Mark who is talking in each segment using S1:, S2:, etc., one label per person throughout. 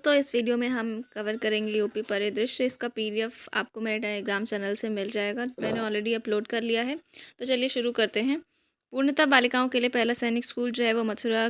S1: दोस्तों, इस वीडियो में हम कवर करेंगे यूपी परिदृश्य। इसका पीडीएफ आपको मेरे टेलीग्राम चैनल से मिल जाएगा। मैंने ऑलरेडी अपलोड कर लिया है। तो चलिए शुरू करते हैं। पूर्णतः बालिकाओं के लिए पहला सैनिक स्कूल जो है वो मथुरा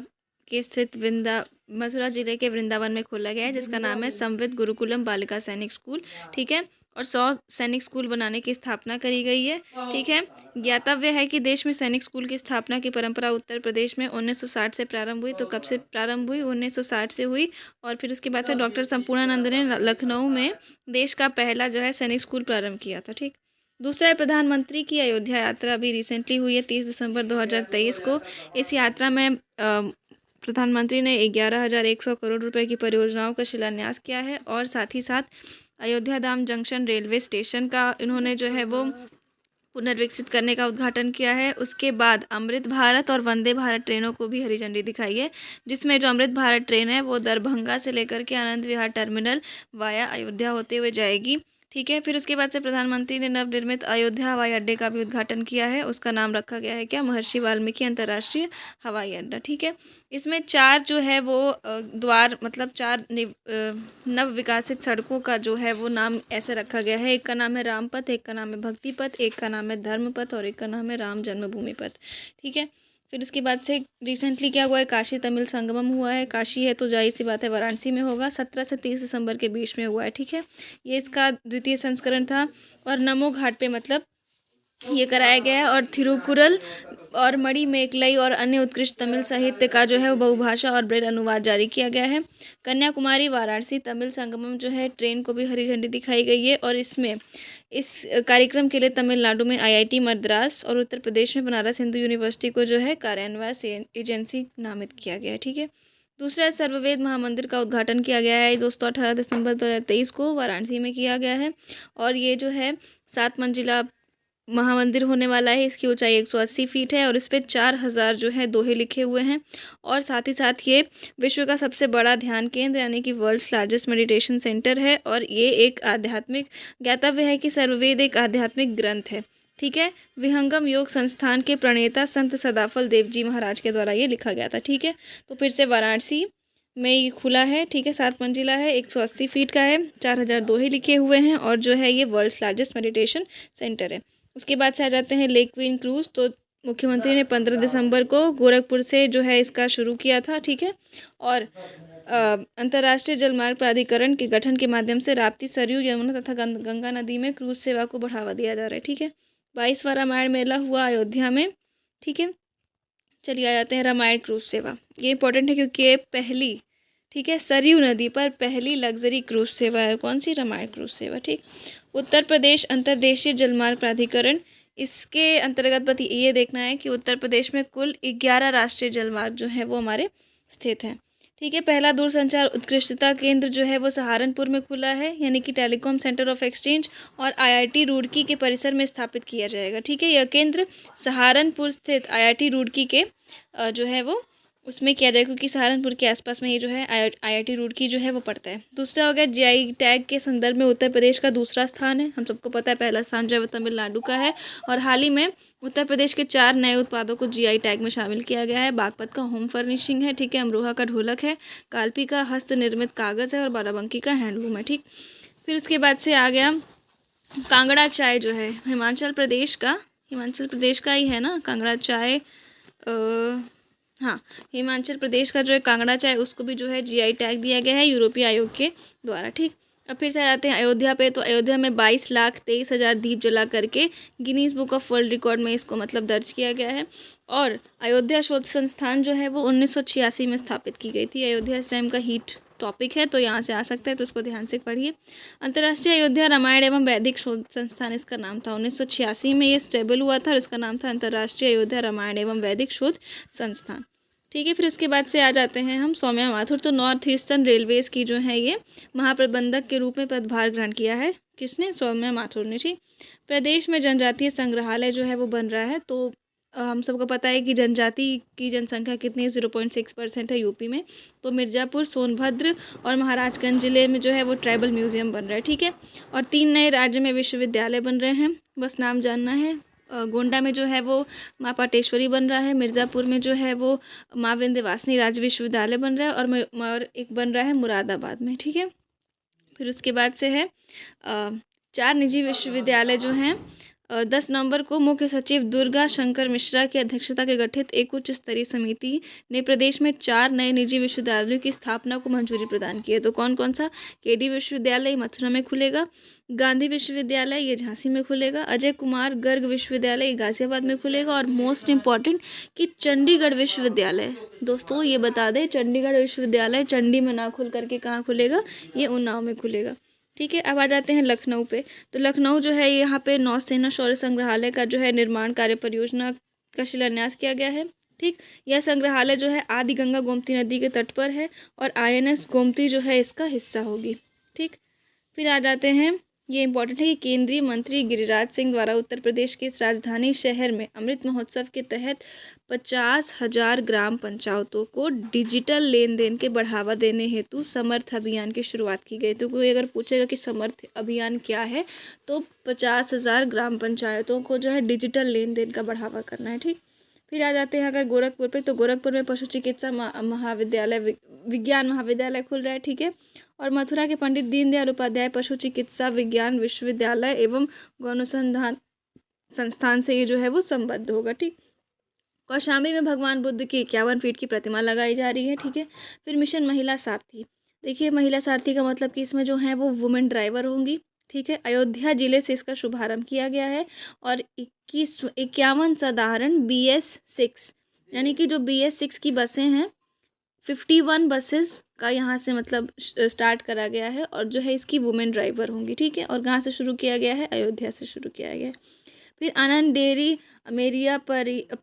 S1: जिले के वृंदावन में खोला गया है, जिसका नाम है संविद गुरुकुलम बालिका सैनिक स्कूल। ठीक है। और 100 सैनिक स्कूल बनाने की स्थापना करी गई है। ठीक है। ज्ञातव्य है कि देश में सैनिक स्कूल की स्थापना की परंपरा उत्तर प्रदेश में 1960 से प्रारंभ हुई। तो कब से प्रारंभ हुई? 1960 से हुई। और फिर उसके बाद से डॉक्टर संपूर्णानंद ने लखनऊ में देश का पहला जो है सैनिक स्कूल प्रारंभ किया था। ठीक। दूसरा है प्रधानमंत्री की अयोध्या यात्रा। अभी रिसेंटली हुई है 30 दिसंबर 2023 को। इस यात्रा में प्रधानमंत्री ने 11,100 करोड़ रुपए की परियोजनाओं का शिलान्यास किया है। और साथ ही साथ अयोध्या धाम जंक्शन रेलवे स्टेशन का इन्होंने जो है वो पुनर्विकसित करने का उद्घाटन किया है। उसके बाद अमृत भारत और वंदे भारत ट्रेनों को भी हरी झंडी दिखाई है, जिसमें जो अमृत भारत ट्रेन है वो दरभंगा से लेकर के आनंद विहार टर्मिनल वाया अयोध्या होते हुए जाएगी। ठीक है। फिर उसके बाद से प्रधानमंत्री ने नवनिर्मित अयोध्या हवाई अड्डे का भी उद्घाटन किया है। उसका नाम रखा गया है क्या? महर्षि वाल्मीकि अंतर्राष्ट्रीय हवाई अड्डा। ठीक है। इसमें 4 जो है वो द्वार मतलब 4 नव विकासित सड़कों का जो है वो नाम ऐसे रखा गया है। एक का नाम है राम पथ, एक का नाम है भक्ति पथ, एक का नाम है धर्म पथ और एक का नाम है राम जन्मभूमि पथ। ठीक है। फिर उसके बाद से रिसेंटली क्या हुआ है? काशी तमिल संगमम हुआ है। काशी है तो जाहिर सी बात है वाराणसी में होगा। 17 से 30 दिसंबर के बीच में हुआ है। ठीक है। ये इसका द्वितीय संस्करण था। और नमो घाट पे मतलब ये कराया गया है। और थिरुकुरल और मणिमेकलाई और अन्य उत्कृष्ट तमिल साहित्य का जो है वो बहुभाषा और ब्रेल अनुवाद जारी किया गया है। कन्याकुमारी वाराणसी तमिल संगमम जो है ट्रेन को भी हरी झंडी दिखाई गई है। और इसमें इस कार्यक्रम के लिए तमिलनाडु में आईआईटी मद्रास और उत्तर प्रदेश में बनारस हिंदू यूनिवर्सिटी को जो है कार्यान्वयन एजेंसी नामित किया गया है। ठीक है। दूसरा सर्ववेद महामंदिर का उद्घाटन किया गया है दोस्तों 18 दिसंबर 2023 को वाराणसी में किया गया है। और ये जो है 7 मंजिला महामंदिर होने वाला है। इसकी ऊंचाई 180 फीट है और इस पे 4,000 जो है दोहे लिखे हुए हैं। और साथ ही साथ ये विश्व का सबसे बड़ा ध्यान केंद्र यानी कि वर्ल्ड्स लार्जेस्ट मेडिटेशन सेंटर है। और ये एक आध्यात्मिक ज्ञातव्य है कि सर्ववेद एक आध्यात्मिक ग्रंथ है। ठीक है। विहंगम योग संस्थान के प्रणेता संत सदाफल देव जी महाराज के द्वारा ये लिखा गया था। ठीक है। तो फिर से वाराणसी में ये खुला है। ठीक है। 7 मंजिला है, 180 फीट का है, 4,000 दोहे लिखे हुए हैं और जो है ये वर्ल्ड्स लार्जेस्ट मेडिटेशन सेंटर है। उसके बाद से आ जाते हैं लेक क्वीन क्रूज़। तो मुख्यमंत्री ने 15 दिसंबर को गोरखपुर से जो है इसका शुरू किया था। ठीक है। और अंतर्राष्ट्रीय जलमार्ग प्राधिकरण के गठन के माध्यम से राप्ती, सरयू, यमुना तथा गंगा नदी में क्रूज सेवा को बढ़ावा दिया जा रहा है। ठीक है। 22वां रामायण मेला हुआ अयोध्या में। ठीक है। चलिए आ जाते हैं रामायण क्रूज सेवा। ये इंपॉर्टेंट है क्योंकि ये पहली, ठीक है, सरयू नदी पर पहली लग्जरी क्रूज सेवा है। कौन सी? रामायण क्रूज सेवा। ठीक। उत्तर प्रदेश अंतर्देशीय जलमार्ग प्राधिकरण, इसके अंतर्गत ये देखना है कि उत्तर प्रदेश में कुल 11 राष्ट्रीय जलमार्ग जो है वो हमारे स्थित हैं। ठीक है। पहला दूरसंचार उत्कृष्टता केंद्र जो है वो सहारनपुर में खुला है यानी कि टेलीकॉम सेंटर ऑफ एक्सचेंज और आईआईटी रुड़की के परिसर में स्थापित किया जाएगा। ठीक है। यह केंद्र सहारनपुर स्थित आईआईटी रुड़की के जो है वो उसमें किया जाए क्योंकि सहारनपुर के आसपास में ये जो है आईआईटी रुड़की जो है वो पड़ता है। दूसरा हो गया जीआई टैग के संदर्भ में उत्तर प्रदेश का दूसरा स्थान है। हम सबको पता है पहला स्थान जो है वो तमिलनाडु का है। और हाल ही में उत्तर प्रदेश के 4 नए उत्पादों को जीआई टैग में शामिल किया गया है। बागपत का होम फर्निशिंग है। ठीक है। अमरोहा का ढोलक है। कालपी का हस्त निर्मित कागज़ है और बाराबंकी का हैंडलूम है। ठीक। फिर उसके बाद से आ गया कांगड़ा चाय जो है हिमाचल प्रदेश का ही है ना कांगड़ा चाय। हाँ, हिमाचल प्रदेश का जो है कांगड़ा चाय उसको भी जो है जीआई टैग दिया गया है यूरोपीय आयोग के द्वारा। ठीक। अब फिर से आ जाते हैं अयोध्या पे। तो अयोध्या में 22,23,000 दीप जला करके Guinness book of world record में इसको मतलब दर्ज किया गया है। और अयोध्या शोध संस्थान जो है वो 1986 में स्थापित की गई थी। अयोध्या इस टाइम का हीट टॉपिक है तो यहाँ से आ सकता है, तो उसको ध्यान से पढ़िए। अंतर्राष्ट्रीय अयोध्या रामायण एवं वैदिक शोध संस्थान इसका नाम था। 1986 में ये स्टेबल हुआ था और इसका नाम था अंतर्राष्ट्रीय अयोध्या रामायण एवं वैदिक शोध संस्थान। ठीक है। फिर उसके बाद से आ जाते हैं हम सौम्या माथुर। तो नॉर्थ ईस्टर्न रेलवेज़ की जो है ये महाप्रबंधक के रूप में पदभार ग्रहण किया है। किसने? सौम्या माथुर ने। ठीक। प्रदेश में जनजातीय संग्रहालय जो है वो बन रहा है। तो हम सबको पता है कि जनजाति की जनसंख्या कितनी है? 0.6% है यूपी में। तो मिर्ज़ापुर, सोनभद्र और महाराजगंज जिले में जो है वो ट्राइबल म्यूजियम बन रहा है। ठीक है। और 3 नए राज्य में विश्वविद्यालय बन रहे हैं, बस नाम जानना है। गोंडा में जो है वो माँ पाटेश्वरी बन रहा है, मिर्ज़ापुर में जो है वो माँ विंध्यवासिनी राज्य विश्वविद्यालय बन रहा है, और एक बन रहा है मुरादाबाद में, ठीक है। फिर उसके बाद से है 4 निजी विश्वविद्यालय जो हैं 10 नवंबर को मुख्य सचिव दुर्गा शंकर मिश्रा की अध्यक्षता के गठित एक उच्च स्तरीय समिति ने प्रदेश में 4 नए निजी विश्वविद्यालयों की स्थापना को मंजूरी प्रदान की है। तो कौन कौन सा? केडी विश्वविद्यालय मथुरा में खुलेगा, गांधी विश्वविद्यालय ये झांसी में खुलेगा, अजय कुमार गर्ग विश्वविद्यालय ये गाजियाबाद में खुलेगा, और मोस्ट इम्पॉर्टेंट कि चंडीगढ़ विश्वविद्यालय, दोस्तों ये बता दें, चंडीगढ़ विश्वविद्यालय चंडी में ना खुल करके कहाँ खुलेगा? ये उन्नाव में खुलेगा, ठीक है। अब आ जाते हैं लखनऊ पे। तो लखनऊ जो है यहाँ पे नौसेना शौर्य संग्रहालय का जो है निर्माण कार्य परियोजना का शिलान्यास किया गया है, ठीक। यह संग्रहालय जो है आदि गंगा गोमती नदी के तट पर है, और INS गोमती जो है इसका हिस्सा होगी, ठीक। फिर आ जाते हैं, ये इंपॉर्टेंट है कि केंद्रीय मंत्री गिरिराज सिंह द्वारा उत्तर प्रदेश के इस राजधानी शहर में अमृत महोत्सव के तहत 50,000 ग्राम पंचायतों को डिजिटल लेन देन के बढ़ावा देने हेतु समर्थ अभियान की शुरुआत की गई। तो कोई अगर पूछेगा कि समर्थ अभियान क्या है, तो 50,000 ग्राम पंचायतों को जो है डिजिटल लेन देन का बढ़ावा करना है, ठीक। फिर आ जाते हैं अगर गोरखपुर पे, तो गोरखपुर में पशु चिकित्सा महाविद्यालय विज्ञान महाविद्यालय खुल रहा है, ठीक है। और मथुरा के पंडित दीनदयाल उपाध्याय पशु चिकित्सा विज्ञान विश्वविद्यालय एवं गौनुसंधान संस्थान से ये जो है वो संबद्ध होगा, ठीक। कौशाम्बी में भगवान बुद्ध की 51 फीट की प्रतिमा लगाई जा रही है, ठीक है। फिर मिशन महिला सारथी, देखिए महिला सारथी का मतलब कि इसमें जो है वो वुमेन ड्राइवर होंगी, ठीक है। अयोध्या जिले से इसका शुभारंभ किया गया है, और 51 साधारण BS6 यानी कि जो BS6 की बसें हैं 51 बसेस का यहाँ से मतलब स्टार्ट करा गया है, और जो है इसकी वुमेन ड्राइवर होंगी, ठीक है। और कहाँ से शुरू किया गया है? अयोध्या से शुरू किया गया है। फिर आनंद डेयरी अमेरिया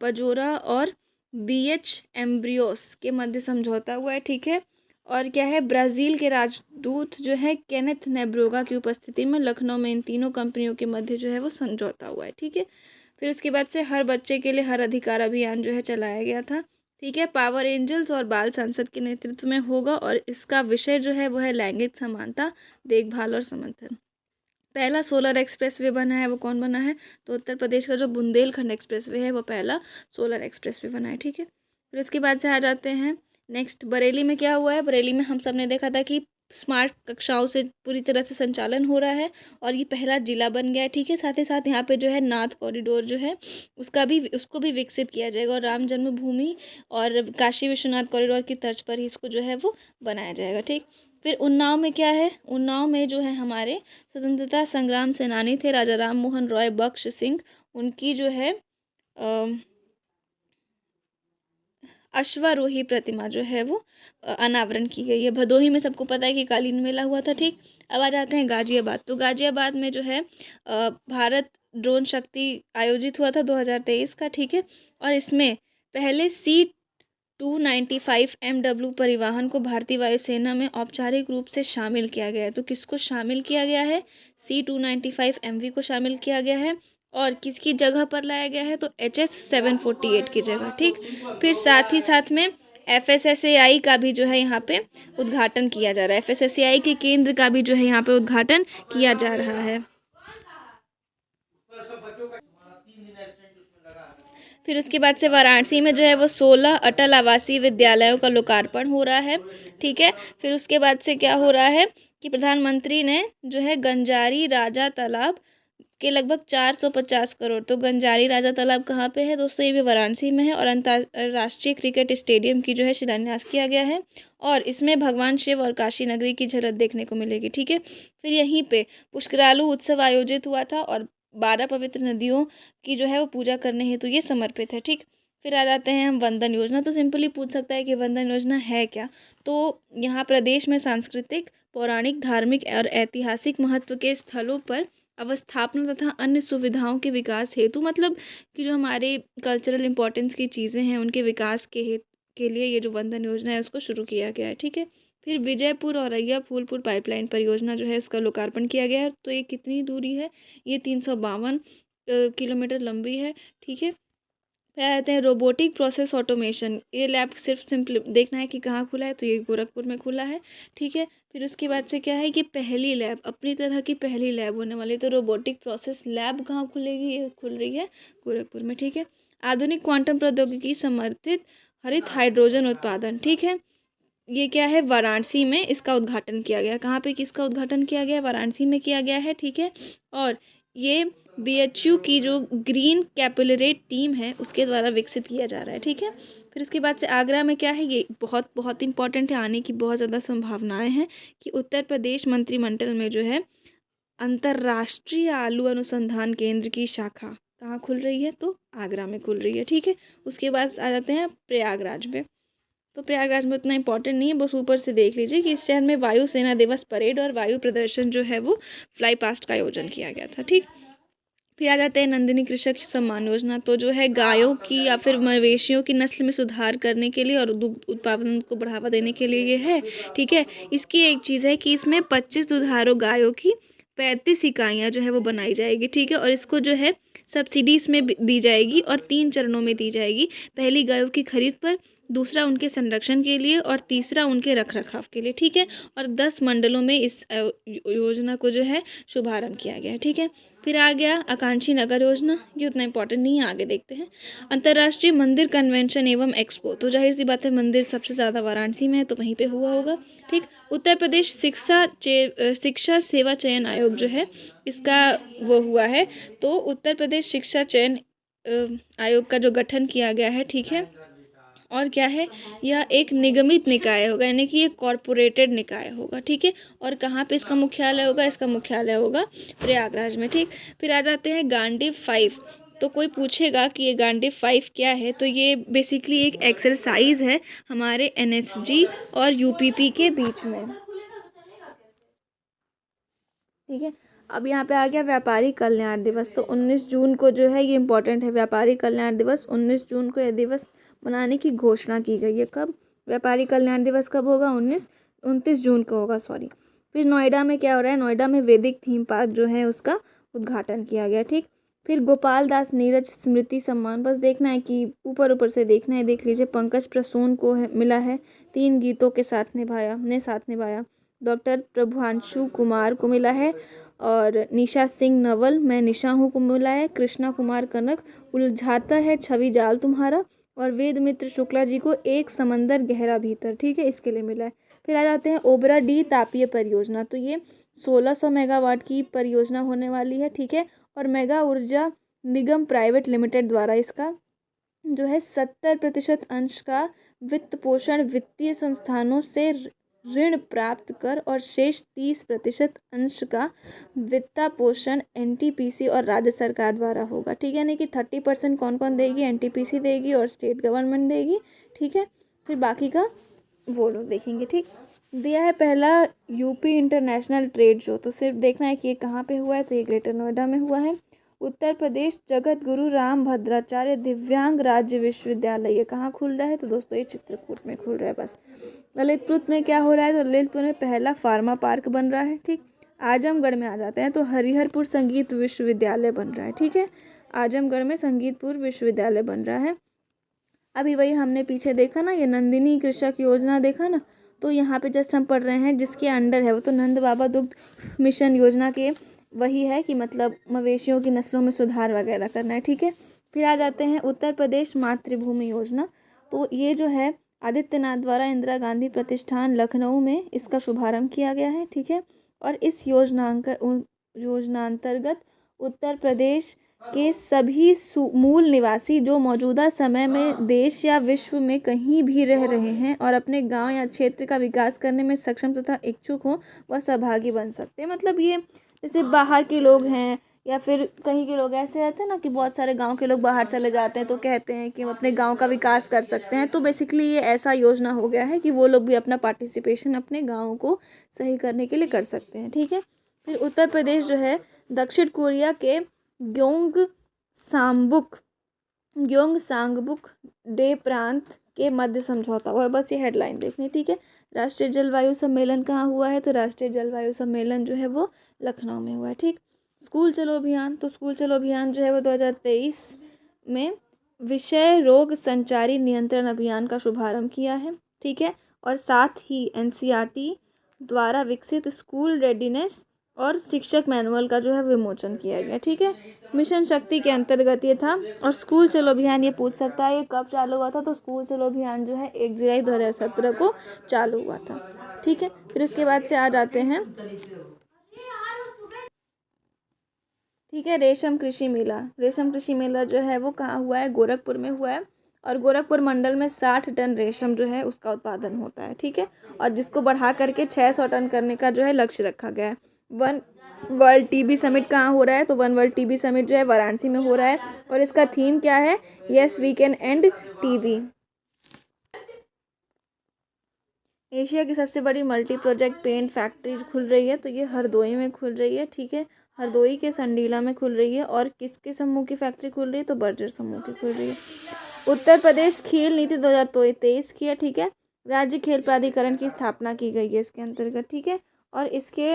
S1: पजोरा और BH एम्ब्रियोस के मध्य समझौता हुआ है, ठीक है। और क्या है? ब्राज़ील के राजदूत जो है केनेथ नेब्रोगा की उपस्थिति में लखनऊ में इन तीनों कंपनियों के मध्य जो है वो समझौता हुआ है, ठीक है। फिर उसके बाद से हर बच्चे के लिए हर अधिकार अभियान जो है चलाया गया था, ठीक है। पावर एंजल्स और बाल संसद के नेतृत्व में होगा, और इसका विषय जो है वो है लैंगिक समानता, देखभाल और समर्थन। पहला सोलर एक्सप्रेस वे बना है, वो कौन बना है? तो उत्तर प्रदेश का जो बुंदेलखंड एक्सप्रेस वे है वो पहला सोलर एक्सप्रेस वे बना है, ठीक है। फिर उसके बाद से आ जाते हैं नेक्स्ट, बरेली में क्या हुआ है? बरेली में हम सब ने देखा था कि स्मार्ट कक्षाओं से पूरी तरह से संचालन हो रहा है, और ये पहला जिला बन गया है, ठीक है। साथ ही साथ यहाँ पे जो है नाथ कॉरिडोर जो है उसको भी विकसित किया जाएगा, और राम जन्मभूमि और काशी विश्वनाथ कॉरिडोर की तर्ज पर ही इसको जो है वो बनाया जाएगा, ठीक। फिर उन्नाव में क्या है? उन्नाव में जो है हमारे स्वतंत्रता संग्राम सेनानी थे राजा राम मोहन रॉय बख्श सिंह, उनकी जो है अश्वारोही प्रतिमा जो है वो अनावरण की गई है। भदोही में सबको पता है कि कालीन मेला हुआ था, ठीक। अब आ जाते हैं गाजियाबाद। तो गाजियाबाद में जो है भारत ड्रोन शक्ति आयोजित हुआ था 2023 का, ठीक है। और इसमें पहले C-295 MW परिवहन को भारतीय वायुसेना में औपचारिक रूप से शामिल किया गया है। तो किसको शामिल किया गया है? C-295 MV को शामिल किया गया है, और किसकी जगह पर लाया गया है? तो HS-748 की जगह, ठीक। फिर साथ ही साथ में FSSAI का भी जो है यहाँ पे उद्घाटन किया जा रहा है। FSSAI के केंद्र का भी जो है यहाँ पे उद्घाटन किया जा रहा है। फिर उसके बाद से वाराणसी में जो है वो 16 अटल आवासीय विद्यालयों का लोकार्पण हो रहा है, ठीक है। फिर उसके बाद से क्या हो रहा है कि प्रधानमंत्री ने जो है गंजारी राजा तालाब के लगभग 450 करोड़, तो गंजारी राजा तालाब कहाँ पे है दोस्तों? ये भी वाराणसी में है, और अंतर्राष्ट्रीय क्रिकेट स्टेडियम की जो है शिलान्यास किया गया है, और इसमें भगवान शिव और काशी नगरी की झलक देखने को मिलेगी, ठीक है। फिर यहीं पे पुष्करालु उत्सव आयोजित हुआ था, और 12 पवित्र नदियों की जो है वो पूजा करने हेतु ये समर्पित है, ठीक। फिर आ जाते हैं हम वंदन योजना। तो सिंपली पूछ सकता है कि वंदन योजना है क्या? तो यहाँ प्रदेश में सांस्कृतिक, पौराणिक, धार्मिक और ऐतिहासिक महत्व के स्थलों पर अवस्थापना तथा अन्य सुविधाओं के विकास हेतु, मतलब कि जो हमारे कल्चरल इंपॉर्टेंस की चीज़ें हैं उनके विकास के लिए ये जो वंदन योजना है उसको शुरू किया गया है, ठीक है। फिर विजयपुर औरैया फूलपुर पाइपलाइन परियोजना जो है उसका लोकार्पण किया गया है। तो ये कितनी दूरी है? ये 352 किलोमीटर लंबी है, ठीक है। फिर आते हैं रोबोटिक प्रोसेस ऑटोमेशन। ये लैब सिर्फ सिंपल देखना है कि कहाँ खुला है, तो ये गोरखपुर में खुला है, ठीक है। फिर उसके बाद से क्या है कि पहली लैब, अपनी तरह की पहली लैब होने वाली, तो रोबोटिक प्रोसेस लैब कहाँ खुलेगी, ये खुल रही है गोरखपुर में, ठीक है। आधुनिक क्वांटम प्रौद्योगिकी समर्थित हरित हाइड्रोजन उत्पादन, ठीक है। ये क्या है, वाराणसी में इसका उद्घाटन किया गया। कहाँ पे किसका उद्घाटन किया गया, वाराणसी में किया गया है, ठीक है। और ये बीएचयू की जो ग्रीन कैपिलरेट टीम है उसके द्वारा विकसित किया जा रहा है, ठीक है। फिर उसके बाद से आगरा में क्या है, ये बहुत बहुत इंपॉर्टेंट है, आने की बहुत ज़्यादा संभावनाएं हैं कि उत्तर प्रदेश मंत्रिमंडल में जो है अंतर्राष्ट्रीय आलू अनुसंधान केंद्र की शाखा कहाँ खुल रही है, तो आगरा में खुल रही है, ठीक है। उसके बाद आ जाते हैं प्रयागराज में। तो प्रयागराज में उतना इंपॉर्टेंट नहीं है, बस ऊपर से देख लीजिए कि इस शहर में वायु सेना दिवस परेड और वायु प्रदर्शन जो है वो फ्लाई पास्ट का आयोजन किया गया था, ठीक। फिर आ जाते हैं नंदिनी कृषक सम्मान योजना। तो जो है गायों की या फिर मवेशियों की नस्ल में सुधार करने के लिए और दुग्ध उत्पादन को बढ़ावा देने के लिए ये है, ठीक है। इसकी एक चीज़ है कि इसमें 25 दुधारू गायों की 35 इकाइयाँ जो है वो बनाई जाएगी, ठीक है। और इसको जो है सब्सिडी इसमें दी जाएगी और 3 चरणों में दी जाएगी। पहली गायों की खरीद पर, दूसरा उनके संरक्षण के लिए और तीसरा उनके रख रखाव के लिए, ठीक है। और 10 मंडलों में इस योजना को जो है शुभारंभ किया गया है, ठीक है। फिर आ गया आकांक्षी नगर योजना, ये उतना इंपॉर्टेंट नहीं है, आगे देखते हैं। अंतर्राष्ट्रीय मंदिर कन्वेंशन एवं एक्सपो, तो जाहिर सी बात है मंदिर सबसे ज़्यादा वाराणसी में है, तो वहीं पे हुआ होगा, ठीक। उत्तर प्रदेश शिक्षा सेवा चयन आयोग जो है इसका वो हुआ है, तो उत्तर प्रदेश शिक्षा चयन आयोग का जो गठन किया गया है, ठीक है। और क्या है, यह एक निगमित निकाय होगा, यानी कि ये कॉरपोरेटेड निकाय होगा, ठीक है। और कहाँ पे इसका मुख्यालय होगा, इसका मुख्यालय होगा प्रयागराज में, ठीक। फिर आ जाते हैं गांडी 5। तो कोई पूछेगा कि ये गांडी 5 क्या है, तो ये बेसिकली एक एक्सरसाइज है हमारे एनएसजी और यूपीपी के बीच में, ठीक है। अब यहाँ पे आ गया व्यापारी कल्याण दिवस। तो 19 जून को जो है ये इंपॉर्टेंट है, व्यापारी कल्याण दिवस 19 जून को यह दिवस मनाने की घोषणा की गई है। कब व्यापारी कल्याण दिवस कब होगा, 29 जून को होगा, सॉरी। फिर नोएडा में क्या हो रहा है, नोएडा में वैदिक थीम पार्क जो है उसका उद्घाटन किया गया, ठीक। फिर गोपाल दास नीरज स्मृति सम्मान, बस देखना है कि ऊपर ऊपर से देखना है, देख लीजिए। पंकज प्रसून को मिला है, 3 गीतों के साथ निभाया। डॉक्टर प्रभुआंशु कुमार को मिला है, और निशा सिंह नवल मैं निशा हूँ को मिला है। कृष्णा कुमार कनक उलझाता है छवि जाल तुम्हारा, और वेद मित्र शुक्ला जी को एक समंदर गहरा भीतर, ठीक है, इसके लिए मिला है। फिर आ जाते हैं ओबरा डी तापीय परियोजना। तो ये 1600 मेगावाट की परियोजना होने वाली है, ठीक है। और मेगा ऊर्जा निगम प्राइवेट लिमिटेड द्वारा इसका जो है 70% अंश का वित्त पोषण वित्तीय संस्थानों से ऋण प्राप्त कर, और शेष 30% अंश का वित्त पोषण एनटीपीसी और राज्य सरकार द्वारा होगा, ठीक है। यानी कि 30% कौन कौन देगी, एनटीपीसी देगी और स्टेट गवर्नमेंट देगी, ठीक है। फिर बाकी का वो लोग देखेंगे, ठीक। दिया है पहला यूपी इंटरनेशनल ट्रेड शो। तो सिर्फ देखना है कि ये कहाँ पे हुआ है, तो ये ग्रेटर नोएडा में हुआ है। उत्तर प्रदेश जगत गुरु राम भद्राचार्य दिव्यांग राज्य विश्वविद्यालय, ये कहाँ खुल रहा है, तो दोस्तों ये चित्रकूट में खुल रहा है। बस ललितपुर में क्या हो रहा है, तो ललितपुर में पहला फार्मा पार्क बन रहा है, ठीक। आजमगढ़ में आ जाते हैं, तो हरिहरपुर संगीत विश्वविद्यालय बन रहा है, ठीक है। आजमगढ़ में संगीतपुर विश्वविद्यालय बन रहा है। अभी वही हमने पीछे देखा ना, ये नंदिनी कृषक योजना देखा ना, तो यहाँ पे जस्ट हम पढ़ रहे हैं जिसके अंडर है वो तो नंद बाबा दुग्ध मिशन योजना के वही है कि मतलब मवेशियों की नस्लों में सुधार वगैरह करना है, ठीक है। फिर आ जाते हैं उत्तर प्रदेश मातृभूमि योजना। तो ये जो है आदित्यनाथ द्वारा इंदिरा गांधी प्रतिष्ठान लखनऊ में इसका शुभारंभ किया गया है, ठीक है। और इस योजनांतर्गत उत्तर प्रदेश के सभी मूल निवासी जो मौजूदा समय में देश या विश्व में कहीं भी रह रहे हैं और अपने गांव या क्षेत्र का विकास करने में सक्षम तथा इच्छुक हों, वह सहभागी बन सकते हैं। मतलब ये जैसे बाहर के लोग हैं या फिर कहीं के लोग ऐसे रहते हैं ना कि बहुत सारे गांव के लोग बाहर चले जाते हैं, तो कहते हैं कि हम अपने गांव का विकास कर सकते हैं। तो बेसिकली ये ऐसा योजना हो गया है कि वो लोग भी अपना पार्टिसिपेशन अपने गाँव को सही करने के लिए कर सकते हैं, ठीक है। फिर उत्तर प्रदेश जो है दक्षिण कोरिया के ग्योंगसांगबुक डे प्रांत के मध्य समझौता हुआ है। बस ये हेडलाइन देखनी, ठीक है। राष्ट्रीय जलवायु सम्मेलन कहाँ हुआ है, तो राष्ट्रीय जलवायु सम्मेलन जो है वो लखनऊ में हुआ है, ठीक। स्कूल चलो अभियान, तो स्कूल चलो अभियान जो है वो 2023 में विषय रोग संचारी नियंत्रण अभियान का शुभारंभ किया है, ठीक है। और साथ ही एनसीईआरटी द्वारा विकसित स्कूल रेडीनेस और शिक्षक मैनुअल का जो है विमोचन किया गया, ठीक है। मिशन शक्ति के अंतर्गत ये था। और स्कूल चलो अभियान ये पूछ सकता है ये कब चालू हुआ था, तो स्कूल चलो अभियान जो है 1 जुलाई 2017 को चालू हुआ था, ठीक है। फिर उसके बाद से आ जाते हैं, ठीक है, रेशम कृषि मेला। रेशम कृषि मेला जो है वो कहाँ हुआ है, गोरखपुर में हुआ है। और गोरखपुर मंडल में 60 टन रेशम जो है उसका उत्पादन होता है, ठीक है। और जिसको बढ़ा करके 600 टन करने का जो है लक्ष्य रखा गया है। वन वर्ल्ड टीबी समिट कहाँ हो रहा है, तो वन वर्ल्ड टीबी समिट जो है वाराणसी में हो रहा है। और इसका थीम क्या है, yes we can end TB. Asia की सबसे बड़ी मल्टी प्रोजेक्ट पेंट फैक्ट्री खुल रही है, तो ये हरदोई में खुल रही है, ठीक है। हरदोई के संडीला में खुल रही है। और किसके समूह की फैक्ट्री खुल रही है, तो बर्जर समूह की खुल रही है। उत्तर प्रदेश खेल नीति 2023 की है, ठीक है। राज्य खेल प्राधिकरण की स्थापना की गई है इसके अंतर्गत, ठीक है। और इसके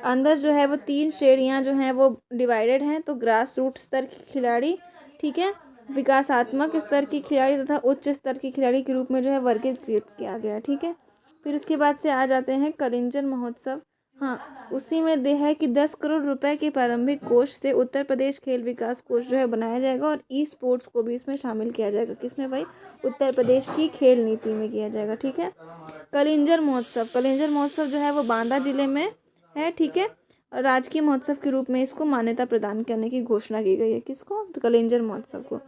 S1: अंदर जो है वो 3 श्रेणियां जो हैं वो डिवाइडेड हैं, तो ग्रास रूट स्तर के खिलाड़ी, ठीक है, विकासात्मक स्तर की खिलाड़ी तथा उच्च स्तर की खिलाड़ी के रूप में जो है वर्गीकृत किया गया, ठीक है। फिर उसके बाद से आ जाते हैं कलिंजन महोत्सव। हाँ, उसी में दे है कि 10 करोड़ रुपए के प्रारंभिक कोष से उत्तर प्रदेश खेल विकास कोष जो है बनाया जाएगा। और ई स्पोर्ट्स को भी इसमें शामिल किया जाएगा, किसमें भाई, उत्तर प्रदेश की खेल नीति में किया जाएगा, ठीक है। कलिंजर महोत्सव, कलिंजर महोत्सव जो है वो बांदा जिले में है, ठीक है। और राजकीय महोत्सव के रूप में इसको मान्यता प्रदान करने की घोषणा की गई है, किसको, तो कलिंजर महोत्सव को।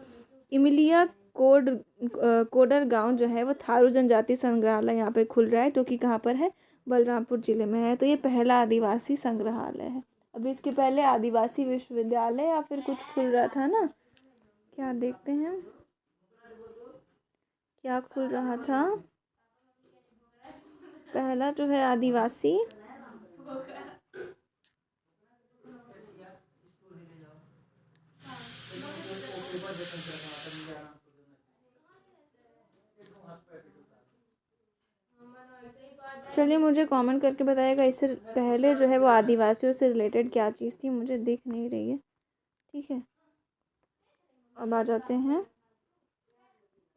S1: इमिलिया कोडर गांव जो है वो थारू जनजाति संग्रहालय यहाँ पे खुल रहा है, जो कि कहाँ पर है, बलरामपुर जिले में है। तो ये पहला आदिवासी संग्रहालय है। अभी इसके पहले आदिवासी विश्वविद्यालय या फिर कुछ खुल रहा था ना, क्या देखते हैं क्या खुल रहा था। पहला जो है आदिवासी, चलिए मुझे कमेंट करके बताइएगा इससे पहले जो है वो आदिवासियों से रिलेटेड क्या चीज़ थी, मुझे दिख नहीं रही है, ठीक है। अब आ जाते हैं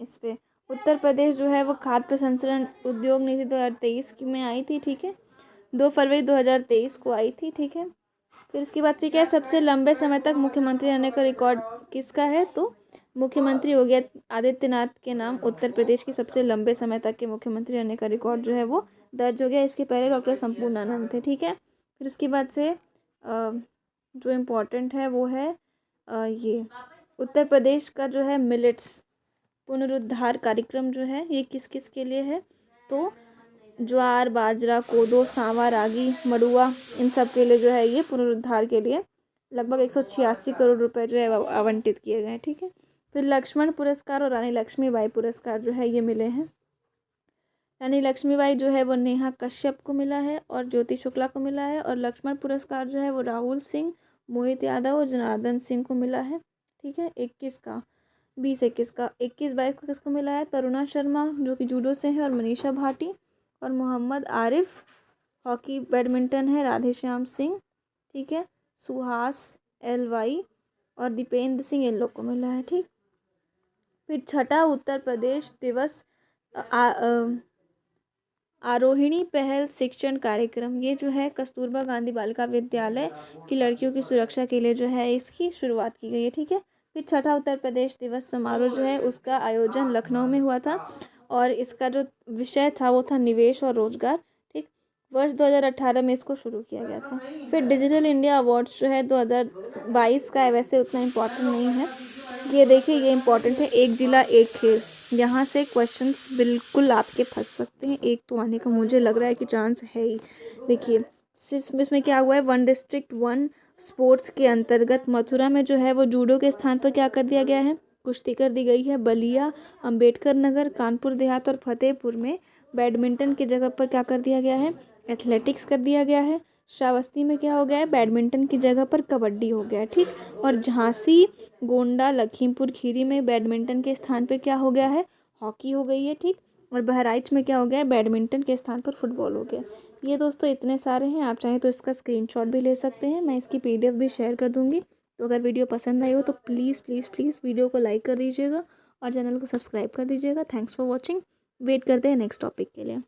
S1: इस पे। उत्तर प्रदेश जो है वो खाद्य प्रसंस्करण उद्योग नीति 2023 की में आई थी, ठीक है। 2 फरवरी 2023 को आई थी, ठीक है। फिर उसके बाद से क्या है, सबसे लंबे समय तक मुख्यमंत्री रहने का रिकॉर्ड किसका है, तो मुख्यमंत्री योगी आदित्यनाथ के नाम उत्तर प्रदेश की सबसे लंबे समय तक के मुख्यमंत्री रहने का रिकॉर्ड जो है वो दर्ज हो गया। इसके पहले डॉक्टर संपूर्णानंद थे, ठीक है। फिर उसके बाद से जो इम्पोर्टेंट है वो है ये उत्तर प्रदेश का जो है मिलेट्स पुनरुद्धार कार्यक्रम जो है ये किस किस के लिए है, तो ज्वार बाजरा कोदो सांवा रागी मड़ुआ इन सब के लिए जो है ये पुनरुद्धार के लिए लगभग 186 करोड़ रुपए जो है आवंटित किए गए हैं, ठीक है। फिर लक्ष्मण पुरस्कार और रानी लक्ष्मीबाई पुरस्कार जो है ये मिले हैं। रानी लक्ष्मीबाई जो है वो नेहा कश्यप को मिला है और ज्योति शुक्ला को मिला है। और लक्ष्मण पुरस्कार जो है वो राहुल सिंह, मोहित यादव और जनार्दन सिंह को मिला है, ठीक है। 21 का 20-21 का 21-22 का किसको मिला है, तरुणा शर्मा जो कि जूडो से है और मनीषा भाटी। और मोहम्मद आरिफ हॉकी बैडमिंटन है, राधेश्याम सिंह, ठीक है, सुहास LY और दीपेंद्र सिंह इन लोग को मिला है, ठीक। फिर छठा उत्तर प्रदेश दिवस आरोहिणी पहल शिक्षण कार्यक्रम, ये जो है कस्तूरबा गांधी बालिका विद्यालय की लड़कियों की सुरक्षा के लिए जो है इसकी शुरुआत की गई है, ठीक है। फिर छठा उत्तर प्रदेश दिवस समारोह जो है उसका आयोजन लखनऊ में हुआ था। और इसका जो विषय था वो था निवेश और रोजगार, ठीक। वर्ष 2018 में इसको शुरू किया गया था। फिर डिजिटल इंडिया अवार्ड्स जो है 2022 का है, वैसे उतना इम्पोर्टेंट नहीं है। ये देखिए ये इम्पोर्टेंट है, एक जिला एक खेल, यहाँ से क्वेश्चंस बिल्कुल आपके फंस सकते हैं, एक तो आने का मुझे लग रहा है कि चांस है ही। देखिए सिर्फ इसमें क्या हुआ है, 1 डिस्ट्रिक्ट 1 स्पोर्ट्स के अंतर्गत मथुरा में जो है वो जूडो के स्थान पर क्या कर दिया गया है, कुश्ती कर दी गई है। बलिया, अंबेडकर नगर, कानपुर देहात और फतेहपुर में बैडमिंटन की जगह पर क्या कर दिया गया है, एथलेटिक्स कर दिया गया है। श्रावस्ती में क्या हो गया है, बैडमिंटन की जगह पर कबड्डी हो गया है, ठीक। और झांसी, गोंडा, लखीमपुर खीरी में बैडमिंटन के स्थान पे क्या हो गया है, हॉकी हो गई है, ठीक। और बहराइच में क्या हो गया है, बैडमिंटन के स्थान पर फुटबॉल हो गया। ये दोस्तों इतने सारे हैं, आप चाहें तो इसका स्क्रीनशॉट भी ले सकते हैं, मैं इसकी PDF भी शेयर कर दूँगी। तो अगर वीडियो पसंद आई हो तो प्लीज़ प्लीज़ प्लीज़ वीडियो को लाइक कर दीजिएगा और चैनल को सब्सक्राइब कर दीजिएगा। Thanks for watching. वेट करते हैं नेक्स्ट टॉपिक के लिए।